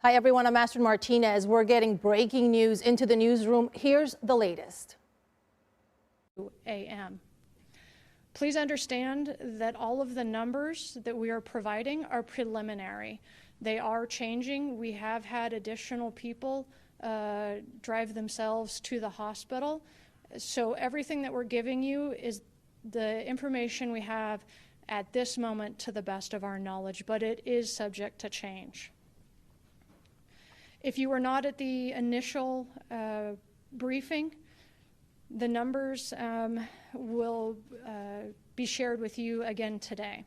Hi everyone, I'm Astrid Martinez. We're getting breaking news into the newsroom. Here's the latest. a.m. Please understand that all of the numbers that we are providing are preliminary. They are changing. We have had additional people drive themselves to the hospital. So everything that we're giving you is the information we have at this moment to the best of our knowledge, but it is subject to change. If you were not at the initial briefing, the numbers will be shared with you again today.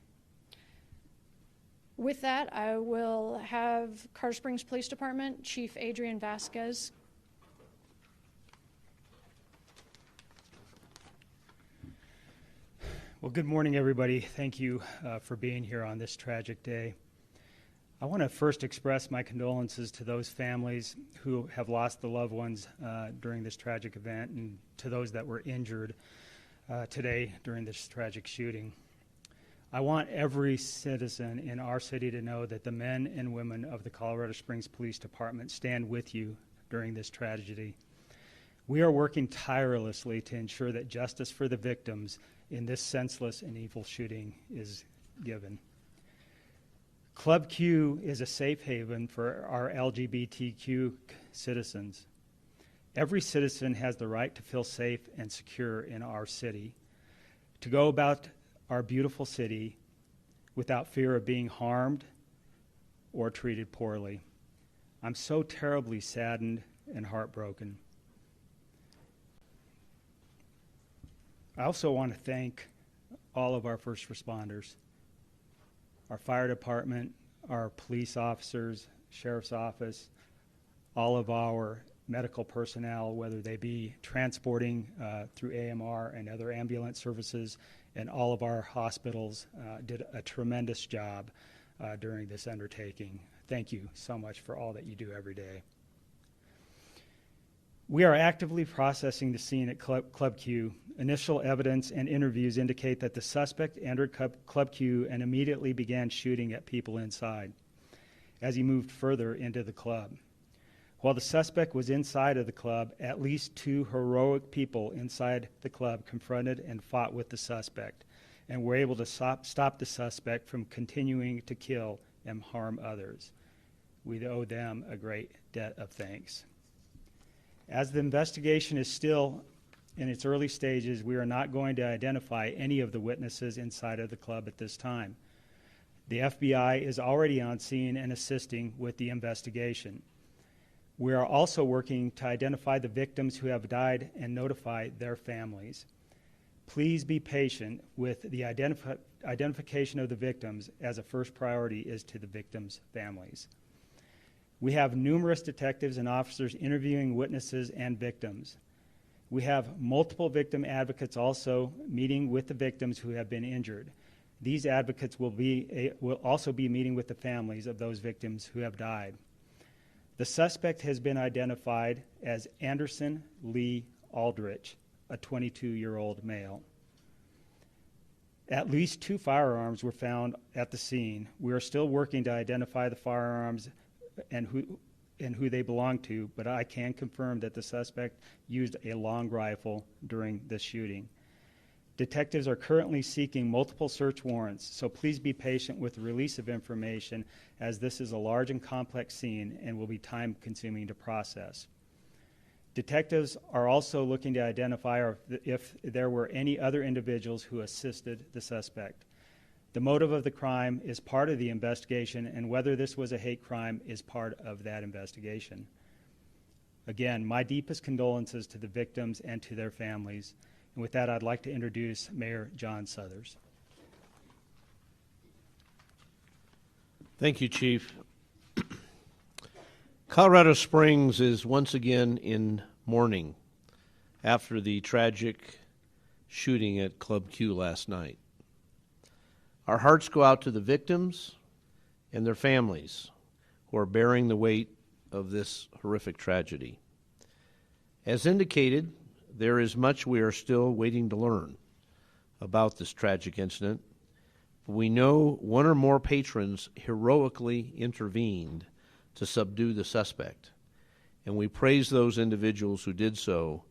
With that, I will have Colorado Springs Police Department Chief Adrian Vasquez. Well, good morning, everybody. Thank you for being here on this tragic day. I want to first express my condolences to those families who have lost the loved ones during this tragic event, and to those that were injured today during this tragic shooting. I want every citizen in our city to know that the men and women of the Colorado Springs Police Department stand with you during this tragedy. We are working tirelessly to ensure that justice for the victims in this senseless and evil shooting is given. Club Q is a safe haven for our LGBTQ citizens. Every citizen has the right to feel safe and secure in our city, to go about our beautiful city without fear of being harmed or treated poorly. I'm so terribly saddened and heartbroken. I also want to thank all of our first responders, our fire department, our police officers, sheriff's office, all of our medical personnel, whether they be transporting through AMR and other ambulance services, and all of our hospitals did a tremendous job during this undertaking. Thank you so much for all that you do every day. We are actively processing the scene at Club Q. Initial evidence and interviews indicate that the suspect entered Club Q and immediately began shooting at people inside as he moved further into the club. While the suspect was inside of the club, at least 2 heroic people inside the club confronted and fought with the suspect and were able to stop the suspect from continuing to kill and harm others. We owe them a great debt of thanks. As the investigation is still in its early stages, we are not going to identify any of the witnesses inside of the club at this time. The FBI is already on scene and assisting with the investigation. We are also working to identify the victims who have died and notify their families. Please be patient with the identification of the victims, as a first priority is to the victims' families. We have numerous detectives and officers interviewing witnesses and victims. We have multiple victim advocates also meeting with the victims who have been injured. These advocates will also be meeting with the families of those victims who have died. The suspect has been identified as Anderson Aldrich, a 22-year-old male. At least 2 firearms were found at the scene. We are still working to identify the firearms and who they belong to, but I can confirm that the suspect used a long rifle during this shooting. Detectives are currently seeking multiple search warrants, so please be patient with the release of information, as this is a large and complex scene and will be time-consuming to process. Detectives are also looking to identify if there were any other individuals who assisted the suspect. The motive of the crime is part of the investigation, and whether this was a hate crime is part of that investigation. Again, my deepest condolences to the victims and to their families. And with that, I'd like to introduce Mayor John Suthers. Thank you, Chief. Colorado Springs is once again in mourning after the tragic shooting at Club Q last night. Our hearts go out to the victims and their families who are bearing the weight of this horrific tragedy. As indicated, there is much we are still waiting to learn about this tragic incident. We know one or more patrons heroically intervened to subdue the suspect, and we praise those individuals who did so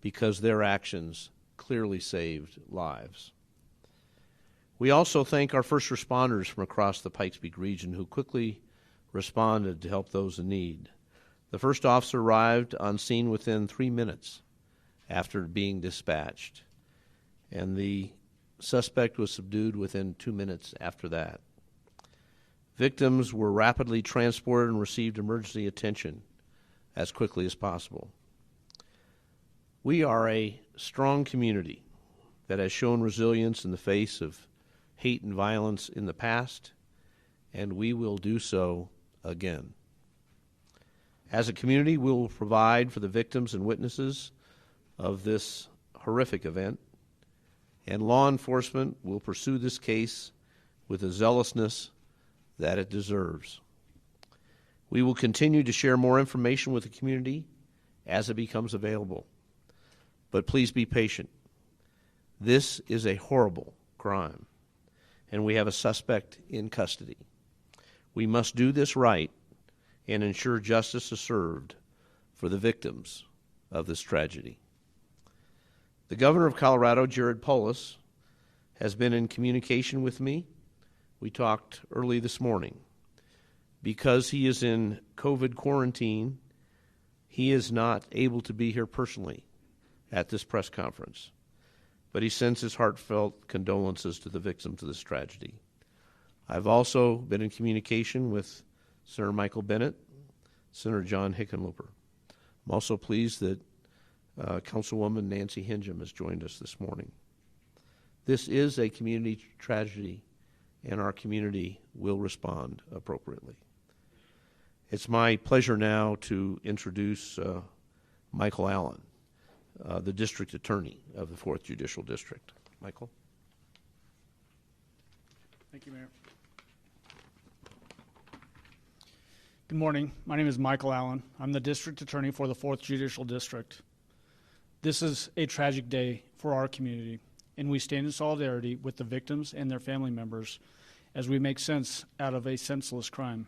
because their actions clearly saved lives. We also thank our first responders from across the Pikes Peak region who quickly responded to help those in need. The first officer arrived on scene within 3 minutes after being dispatched, and the suspect was subdued within 2 minutes after that. Victims were rapidly transported and received emergency attention as quickly as possible. We are a strong community that has shown resilience in the face of hate and violence in the past, and we will do so again. As a community, we will provide for the victims and witnesses of this horrific event, and law enforcement will pursue this case with the zealousness that it deserves. We will continue to share more information with the community as it becomes available. But please be patient. This is a horrible crime, and we have a suspect in custody. We must do this right and ensure justice is served for the victims of this tragedy. The Governor of Colorado, Jared Polis, has been in communication with me. We talked early this morning. Because he is in COVID quarantine, he is not able to be here personally at this press conference, but he sends his heartfelt condolences to the victims of this tragedy. I've also been in communication with Senator Michael Bennet, Senator John Hickenlooper. I'm also pleased that Councilwoman Nancy Hingham has joined us this morning. This is a community tragedy, and our community will respond appropriately. It's my pleasure now to introduce Michael Allen, the District Attorney of the 4th Judicial District. Michael. Thank you, Mayor. Good morning. My name is Michael Allen. I'm the District Attorney for the 4th Judicial District. This is a tragic day for our community, and we stand in solidarity with the victims and their family members as we make sense out of a senseless crime.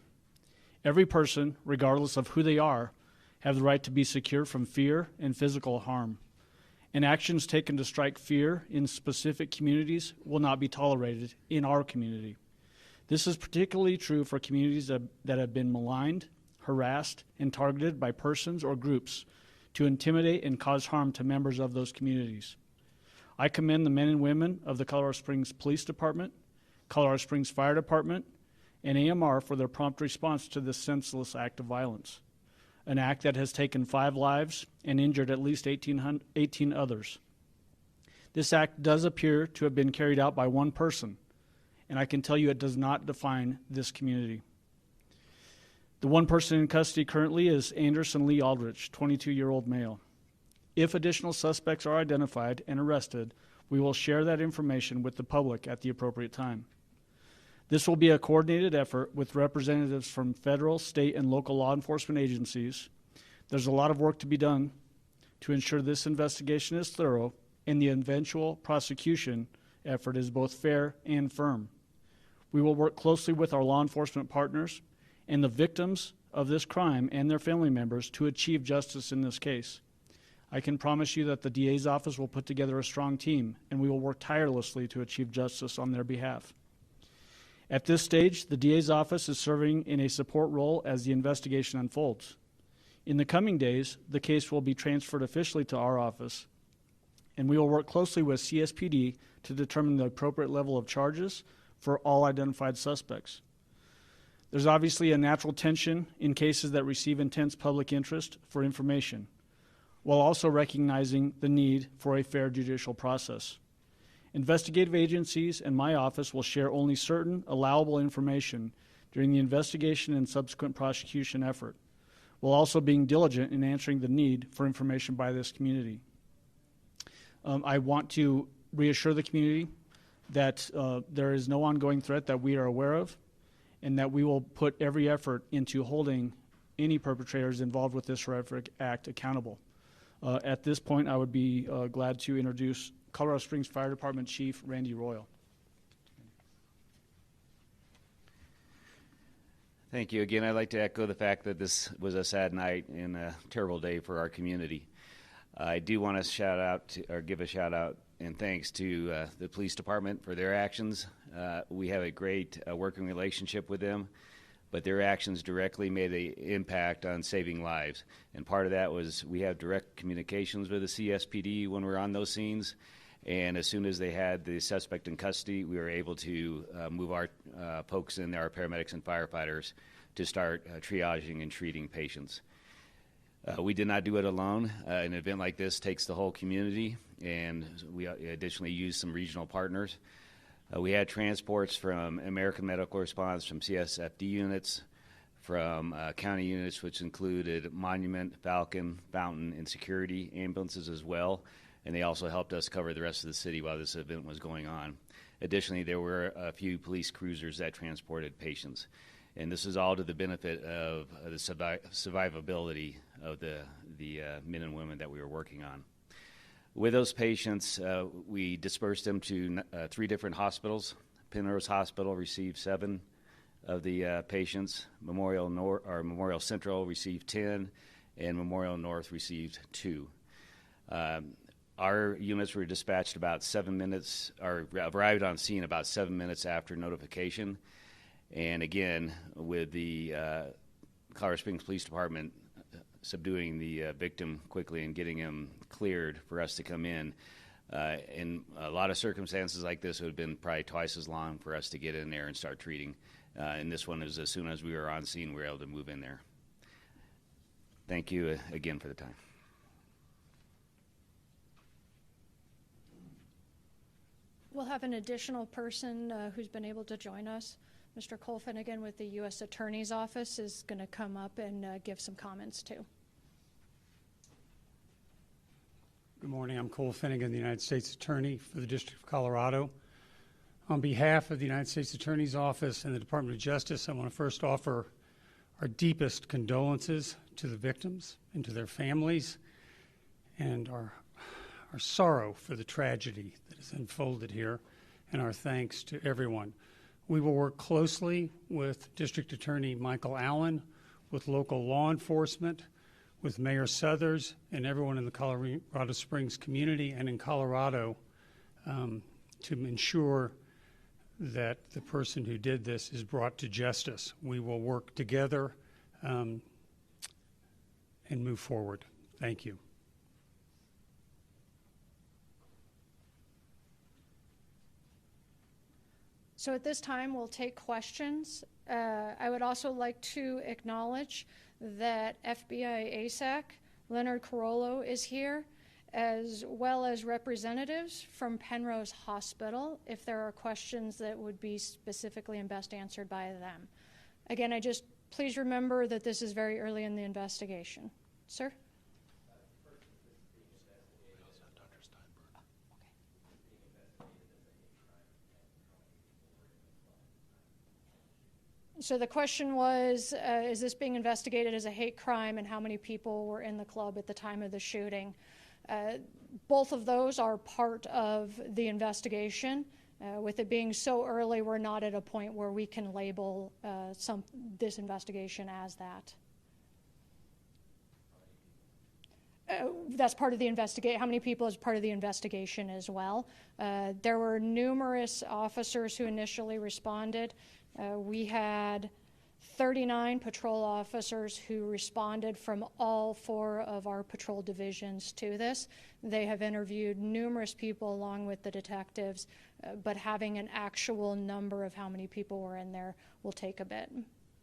Every person, regardless of who they are, have the right to be secure from fear and physical harm. And actions taken to strike fear in specific communities will not be tolerated in our community. This is particularly true for communities that have been maligned, harassed, and targeted by persons or groups to intimidate and cause harm to members of those communities. I commend the men and women of the Colorado Springs Police Department, Colorado Springs Fire Department, and AMR for their prompt response to this senseless act of violence, an act that has taken 5 lives and injured at least 18 others. This act does appear to have been carried out by one person, and I can tell you it does not define this community. The one person in custody currently is Anderson Aldrich, 22-year-old male. If additional suspects are identified and arrested, we will share that information with the public at the appropriate time. This will be a coordinated effort with representatives from federal, state, and local law enforcement agencies. There's a lot of work to be done to ensure this investigation is thorough and the eventual prosecution effort is both fair and firm. We will work closely with our law enforcement partners and the victims of this crime and their family members to achieve justice in this case. I can promise you that the DA's office will put together a strong team, and we will work tirelessly to achieve justice on their behalf. At this stage, the DA's office is serving in a support role as the investigation unfolds. In the coming days, the case will be transferred officially to our office, and we will work closely with CSPD to determine the appropriate level of charges for all identified suspects. There's obviously a natural tension in cases that receive intense public interest for information, while also recognizing the need for a fair judicial process. Investigative agencies and my office will share only certain allowable information during the investigation and subsequent prosecution effort, while also being diligent in answering the need for information by this community. I want to reassure the community that there is no ongoing threat that we are aware of, and that we will put every effort into holding any perpetrators involved with this horrific act accountable. At this point, I would be glad to introduce Colorado Springs Fire Department Chief, 'Randy' Royal. Thank you. Again, I'd like to echo the fact that this was a sad night and a terrible day for our community. I do want to give a shout out and thanks to the police department for their actions. We have a great working relationship with them, but their actions directly made an impact on saving lives. And part of that was we have direct communications with the CSPD when we're on those scenes. And as soon as they had the suspect in custody, we were able to move our folks in there, our paramedics and firefighters, to start triaging and treating patients. We did not do it alone. An event like this takes the whole community, and we additionally used some regional partners. We had transports from American Medical Response, from CSFD units, from county units, which included Monument, Falcon, Fountain, and security ambulances as well. And they also helped us cover the rest of the city while this event was going on. Additionally, there were a few police cruisers that transported patients. And this is all to the benefit of the survivability of the men and women that we were working on. With those patients, we dispersed them to 3 different hospitals. Penrose Hospital received 7 of the patients. Memorial Central received 10, and Memorial North received 2. Our units were dispatched about 7 minutes, or arrived on scene about 7 minutes after notification. And again, with the Colorado Springs Police Department subduing the victim quickly and getting him cleared for us to come in a lot of circumstances like this, it would have been probably twice as long for us to get in there and start treating. And this one is as soon as we were on scene, we were able to move in there. Thank you again for the time. We'll have an additional person who's been able to join us. Mr. Cole Finnegan with the U.S. Attorney's Office is going to come up and give some comments too. Good morning. I'm Cole Finnegan, the United States Attorney for the District of Colorado. On behalf of the United States Attorney's Office and the Department of Justice, I want to first offer our deepest condolences to the victims and to their families, and our sorrow for the tragedy that has unfolded here, and our thanks to everyone. We will work closely with District Attorney Michael Allen, with local law enforcement, with Mayor Suthers, and everyone in the Colorado Springs community and in Colorado to ensure that the person who did this is brought to justice. We will work together and move forward. Thank you. So at this time, we'll take questions. I would also like to acknowledge that FBI ASAC, Leonard Carollo, is here, as well as representatives from Penrose Hospital, if there are questions that would be specifically and best answered by them. Again, please remember that this is very early in the investigation. Sir? So the question was, is this being investigated as a hate crime, and how many people were in the club at the time of the shooting? Both of those are part of the investigation. With it being so early, we're not at a point where we can label this investigation as that. That's part of the investigation. How many people is part of the investigation as well? There were numerous officers who initially responded. We had 39 patrol officers who responded from all 4 of our patrol divisions to this. They have interviewed numerous people along with the detectives, but having an actual number of how many people were in there will take a bit.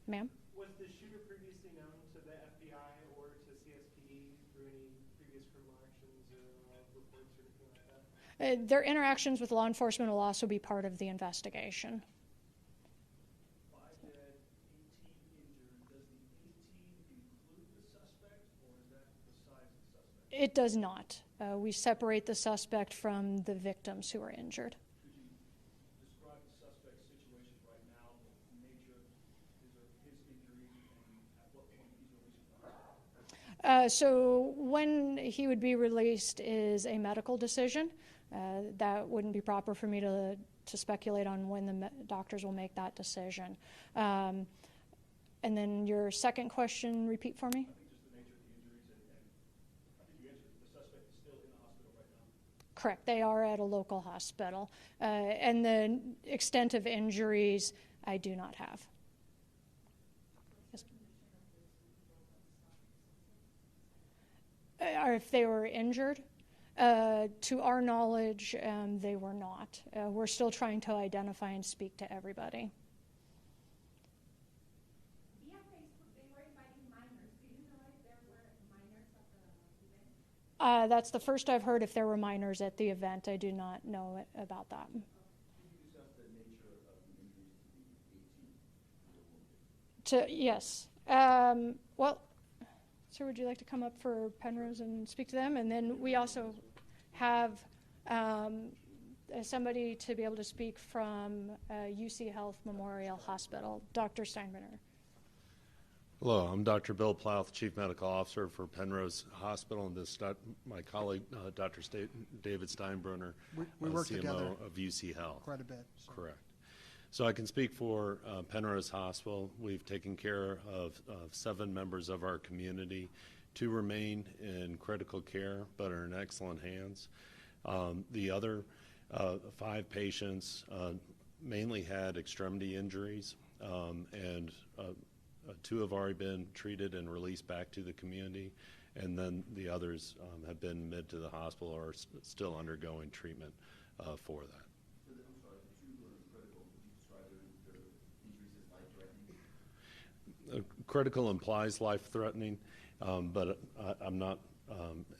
Ma'am? Was the shooter previously known to the FBI or to CSPD through any previous criminal actions or reports or anything like that? Their interactions with law enforcement will also be part of the investigation. It does not. We separate the suspect from the victims who are injured. Could you describe the suspect's situation right now, the nature of his injury, and at what point he's released? So when he would be released is a medical decision. That wouldn't be proper for me to speculate on when the doctors will make that decision. And then your second question, repeat for me? Correct. They are at a local hospital. And the extent of injuries, I do not have. Yes. Or if they were injured, to our knowledge, they were not. We're still trying to identify and speak to everybody. They were inviting minors. Do you know if there were minors at the event? That's the first I've heard if there were minors at the event. I do not know about that. Yes. Well, sir, would you like to come up for Penrose and speak to them? And then we also have somebody to be able to speak from UC Health Memorial Hospital, Dr. Steinbrenner. Hello, I'm Dr. Bill Plouth, Chief Medical Officer for Penrose Hospital, and this my colleague, Dr. David Steinbrenner, we work CMO together of UC Health. quite a bit. So. Correct. So I can speak for Penrose Hospital. We've taken care of 7 members of our community. 2 remain in critical care, but are in excellent hands. The other 5 patients mainly had extremity injuries, and 2 have already been treated and released back to the community, and then the others have been admitted to the hospital or are still undergoing treatment for that. Critical implies life-threatening, but I'm not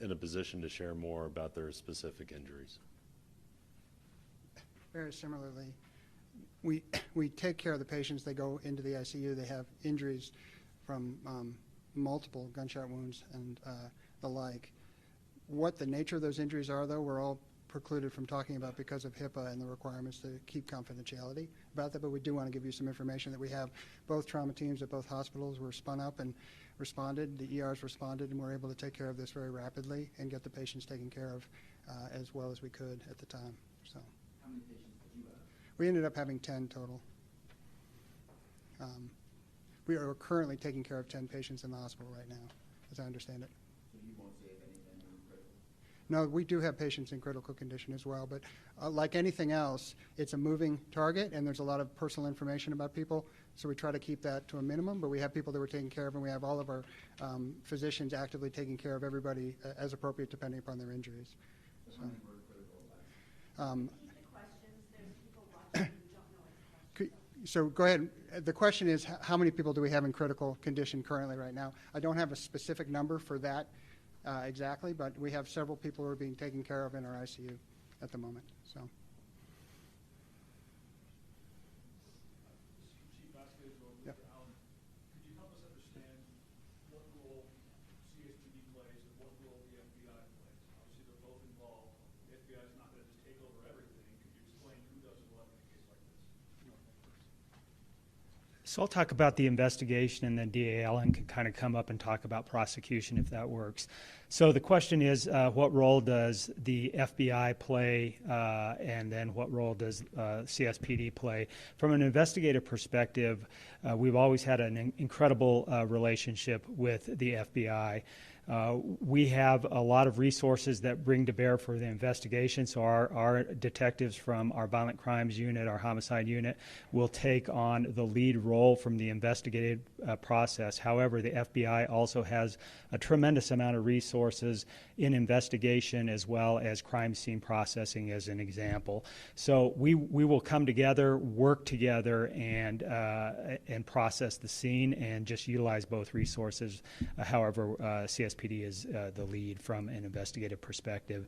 in a position to share more about their specific injuries. Very similarly, we take care of the patients. They go into the ICU. They have injuries from multiple gunshot wounds and the like. What the nature of those injuries are, though, we're all precluded from talking about because of HIPAA and the requirements to keep confidentiality about that, but we do want to give you some information that we have. Both trauma teams at both hospitals were spun up and responded. The ERs responded, and we're able to take care of this very rapidly and get the patients taken care of as well as we could at the time. So, how many patients did you have? We ended up having 10 total. We are currently taking care of 10 patients in the hospital right now, as I understand it. So you won't say if anything is critical? No, we do have patients in critical condition as well, but like anything else, it's a moving target, and there's a lot of personal information about people, so we try to keep that to a minimum, but we have people that we're taking care of, and we have all of our physicians actively taking care of everybody as appropriate depending upon their injuries. So how many were critical? So go ahead. The question is, how many people do we have in critical condition currently right now? I don't have a specific number for that exactly, but we have several people who are being taken care of in our ICU at the moment. So. Chief Vasquez or Mr. Allen, could you help us understand what role CSPD plays and what role the FBI plays? Obviously, they're both involved. The FBI is not going to just take over everything. Could you explain who does what in a case like this? So I'll talk about the investigation, and then DA Allen can kind of come up and talk about prosecution if that works. So the question is, what role does the FBI play, and then what role does CSPD play? From an investigative perspective, we've always had an incredible relationship with the FBI. We have a lot of resources that bring to bear for the investigation. So our detectives from our violent crimes unit, our homicide unit, will take on the lead role from the investigative process. However, the FBI also has a tremendous amount of resources in investigation as well as crime scene processing, as an example. So we will come together, work together, and process the scene and just utilize both resources. However, CSPD is the lead from an investigative perspective.